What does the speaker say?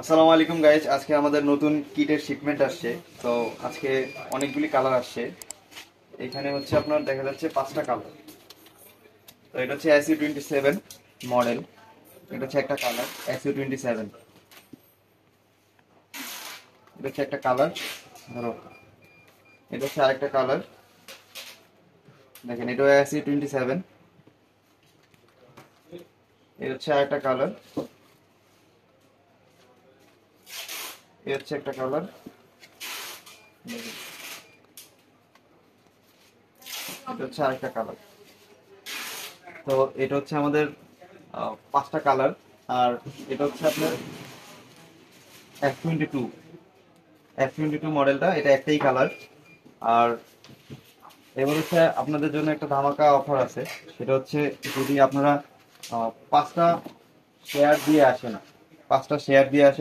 আসসালামু আলাইকুম গাইজ, আজকে আমাদের নতুন কিটের শিপমেন্ট আসছে। তো আজকে অনেকগুলি কালার আসছে। এখানে হচ্ছে আপনার দেখা যাচ্ছে 5টা কালার। তো এটা হচ্ছে SU27 মডেল। এটা হচ্ছে একটা কালার SU27। এটা হচ্ছে একটা কালার। ধরো, এটা হচ্ছে আরেকটা কালার। দেখেন, এটা SU27। এটা হচ্ছে আরেকটা কালার। এটা হচ্ছে একটা কালার। দেখেন, এটা হচ্ছে আরেকটা কালার। তো এটা হচ্ছে আমাদের 5টা কালার। আর এটা হচ্ছে আপনার F22 মডেলটা, এটা একটাই কালার। আর এবার হচ্ছে আপনাদের জন্য একটা ধামাকা অফার আছে। সেটা হচ্ছে, যদি আপনারা 5টা শেয়ার দিয়ে আসেন, 5টা শেয়ার দিয়ে আসেন